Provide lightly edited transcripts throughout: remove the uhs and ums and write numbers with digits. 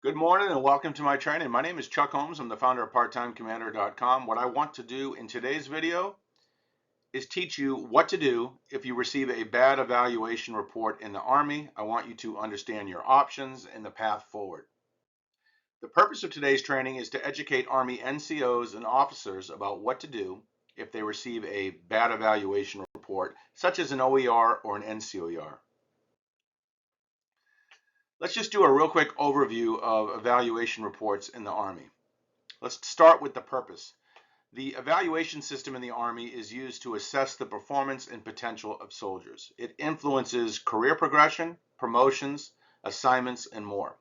Good morning and welcome to my training. My name is Chuck Holmes. I'm the founder of PartTimeCommander.com. What I want to do in today's video is teach you what to do if you receive a bad evaluation report in the Army. I want you to understand your options and the path forward. The purpose of today's training is to educate Army NCOs and officers about what to do if they receive a bad evaluation report, such as an OER or an NCOER. Let's just do a real quick overview of evaluation reports in the Army. Let's start with the purpose. The evaluation system in the Army is used to assess the performance and potential of soldiers. It influences career progression, promotions, assignments, and more.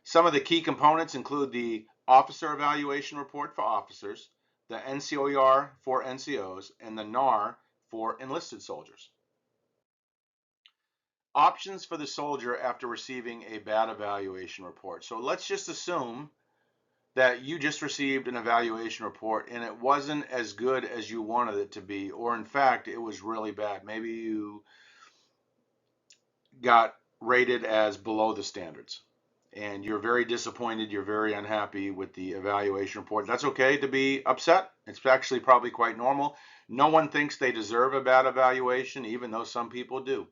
Some of the key components include the Officer Evaluation Report for officers, the NCOER for NCOs, and the NAR for enlisted soldiers. Options for the soldier after receiving a bad evaluation report. So let's just assume that you just received an evaluation report and it wasn't as good as you wanted it to be, or in fact, it was really bad. Maybe you got rated as below the standards and you're very disappointed, you're very unhappy with the evaluation report. That's okay to be upset. It's actually probably quite normal. No one thinks they deserve a bad evaluation, even though some people do.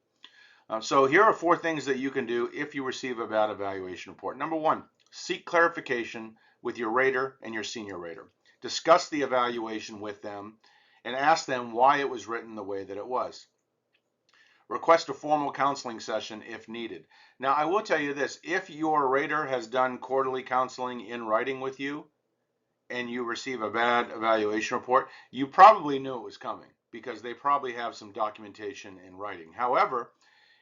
So here are 4 things that you can do if you receive a bad evaluation report. Number 1, seek clarification with your rater and your senior rater. Discuss the evaluation with them and ask them why it was written the way that it was. Request a formal counseling session if needed. Now, I will tell you this, if your rater has done quarterly counseling in writing with you and you receive a bad evaluation report, you probably knew it was coming because they probably have some documentation in writing. However,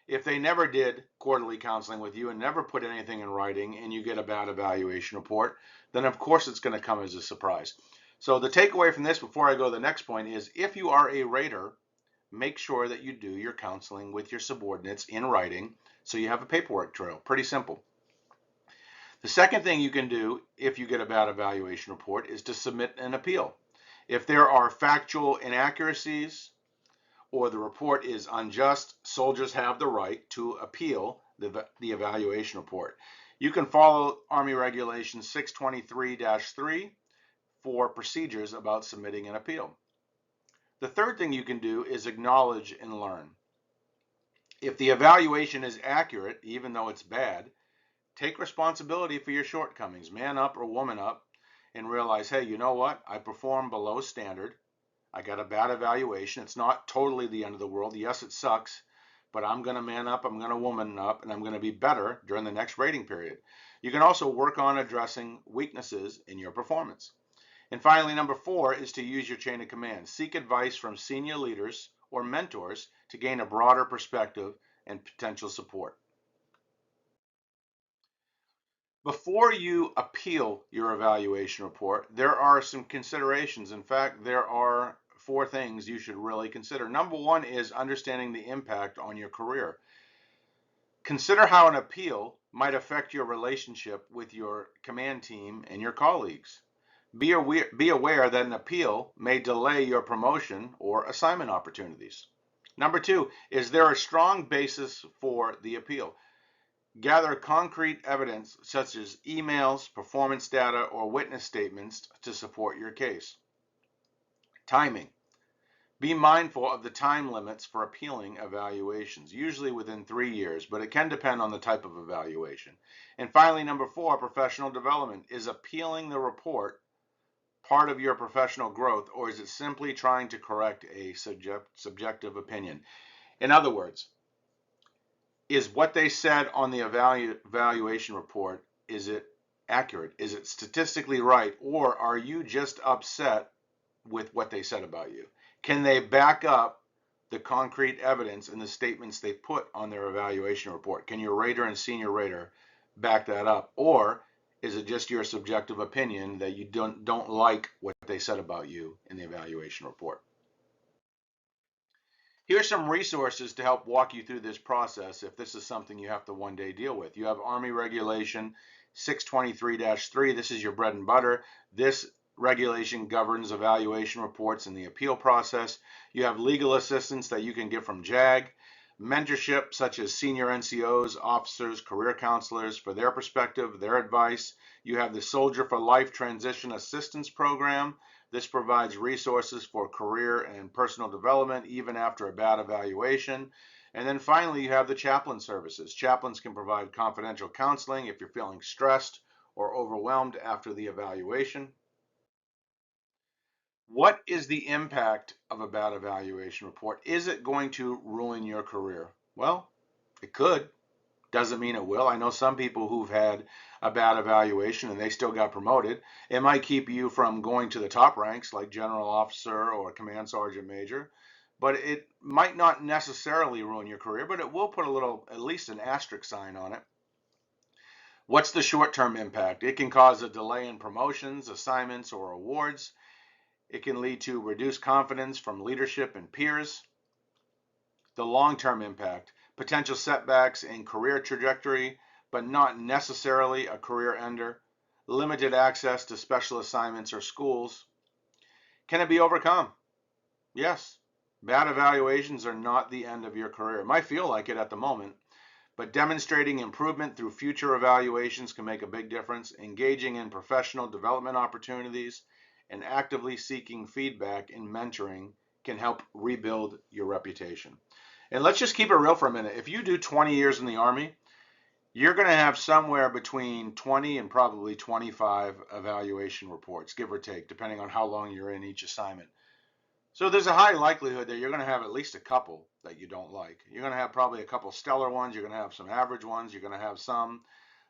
if they never did quarterly counseling with you and never put anything in writing and you get a bad evaluation report, then of course it's going to come as a surprise. So the takeaway from this before I go to the next point is if you are a rater, make sure that you do your counseling with your subordinates in writing so you have a paperwork trail. Pretty simple. The second thing you can do if you get a bad evaluation report is to submit an appeal. If there are factual inaccuracies, or the report is unjust, soldiers have the right to appeal the evaluation report. You can follow Army Regulation 623-3 for procedures about submitting an appeal. The third thing you can do is acknowledge and learn. If the evaluation is accurate, even though it's bad, take responsibility for your shortcomings. Man up or woman up and realize, hey, you know what? I performed below standard. I got a bad evaluation. It's not totally the end of the world. Yes, it sucks, but I'm going to man up, I'm going to woman up, and I'm going to be better during the next rating period. You can also work on addressing weaknesses in your performance. And finally, number 4 is to use your chain of command. Seek advice from senior leaders or mentors to gain a broader perspective and potential support. Before you appeal your evaluation report, there are some considerations. In fact, there are 4 things you should really consider. Number 1 is understanding the impact on your career. Consider how an appeal might affect your relationship with your command team and your colleagues. Be aware that an appeal may delay your promotion or assignment opportunities. Number 2, is there a strong basis for the appeal? Gather concrete evidence such as emails, performance data, or witness statements to support your case. Timing. Be mindful of the time limits for appealing evaluations, usually within 3 years, but it can depend on the type of evaluation. And finally, number 4, professional development. Is appealing the report part of your professional growth, or is it simply trying to correct a subjective opinion? In other words, is what they said on the evaluation report, is it accurate? Is it statistically right? Or are you just upset with what they said about you? Can they back up the concrete evidence and the statements they put on their evaluation report? Can your rater and senior rater back that up? Or is it just your subjective opinion that you don't like what they said about you in the evaluation report? Here's some resources to help walk you through this process if this is something you have to one day deal with. You have Army Regulation 623-3. This is your bread and butter. This regulation governs evaluation reports and the appeal process. You have legal assistance that you can get from JAG. mentorship such as senior NCOs, officers, career counselors for their perspective, their advice. You have the Soldier for Life Transition Assistance Program. This provides resources for career and personal development even after a bad evaluation. And then finally, you have the chaplain services. Chaplains can provide confidential counseling if you're feeling stressed or overwhelmed after the evaluation. What is the impact of a bad evaluation report? Is it going to ruin your career? Well, it could. Doesn't mean it will. I know some people who've had a bad evaluation and they still got promoted. It might keep you from going to the top ranks like general officer or command sergeant major, but it might not necessarily ruin your career, but it will put a little, at least an asterisk sign on it. What's the short-term impact? It can cause a delay in promotions, assignments, or awards. It can lead to reduced confidence from leadership and peers. The long-term impact, potential setbacks in career trajectory, but not necessarily a career ender. Limited access to special assignments or schools. Can it be overcome? Yes. Bad evaluations are not the end of your career. It might feel like it at the moment, but demonstrating improvement through future evaluations can make a big difference. Engaging in professional development opportunities and actively seeking feedback and mentoring can help rebuild your reputation. And let's just keep it real for a minute. If you do 20 years in the Army, you're going to have somewhere between 20 and probably 25 evaluation reports, give or take, depending on how long you're in each assignment. So there's a high likelihood that you're going to have at least a couple that you don't like. You're going to have probably a couple stellar ones. You're going to have some average ones. You're going to have some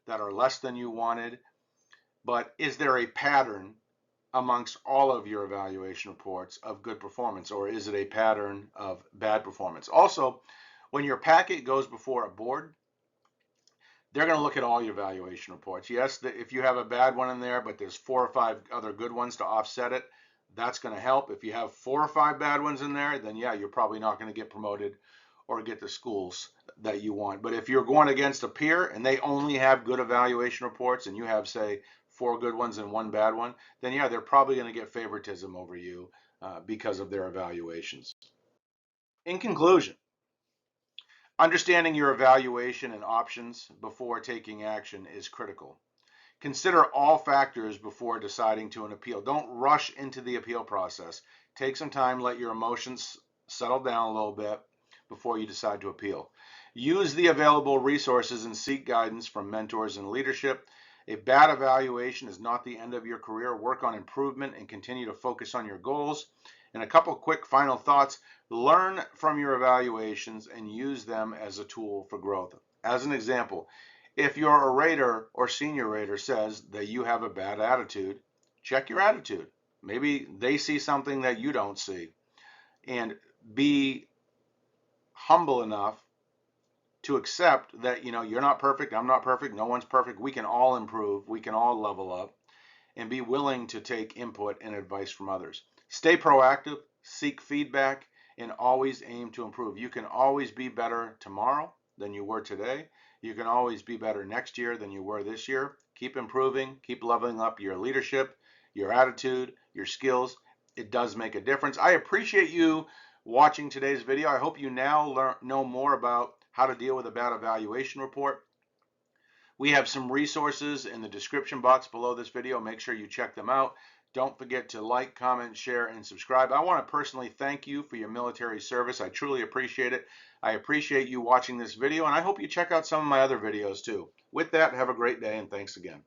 that are less than you wanted. But is there a pattern amongst all of your evaluation reports of good performance, or is it a pattern of bad performance? Also, when your packet goes before a board, they're going to look at all your evaluation reports. Yes, if you have a bad one in there, but there's 4 or 5 other good ones to offset it, that's going to help. If you have 4 or 5 bad ones in there, then yeah, you're probably not going to get promoted or get the schools that you want. But if you're going against a peer and they only have good evaluation reports and you have, say, 4 good ones and 1 bad one, then yeah, they're probably going to get favoritism over you because of their evaluations. In conclusion, understanding your evaluation and options before taking action is critical. Consider all factors before deciding to an appeal. Don't rush into the appeal process. Take some time, let your emotions settle down a little bit before you decide to appeal. Use the available resources and seek guidance from mentors and leadership. A bad evaluation is not the end of your career. Work on improvement and continue to focus on your goals. And a couple quick final thoughts. Learn from your evaluations and use them as a tool for growth. As an example, if your rater or senior rater says that you have a bad attitude, check your attitude. Maybe they see something that you don't see. And be humble enough to accept that, you're not perfect, I'm not perfect, no one's perfect. We can all improve, we can all level up, and be willing to take input and advice from others. Stay proactive, seek feedback, and always aim to improve. You can always be better tomorrow than you were today. You can always be better next year than you were this year. Keep improving, keep leveling up your leadership, your attitude, your skills. It does make a difference. I appreciate you watching today's video. I hope you now know more about how to deal with a bad evaluation report. We have some resources in the description box below this video. Make sure you check them out. Don't forget to like, comment, share, and subscribe. I want to personally thank you for your military service. I truly appreciate it. I appreciate you watching this video, and I hope you check out some of my other videos too. With that, have a great day, and thanks again.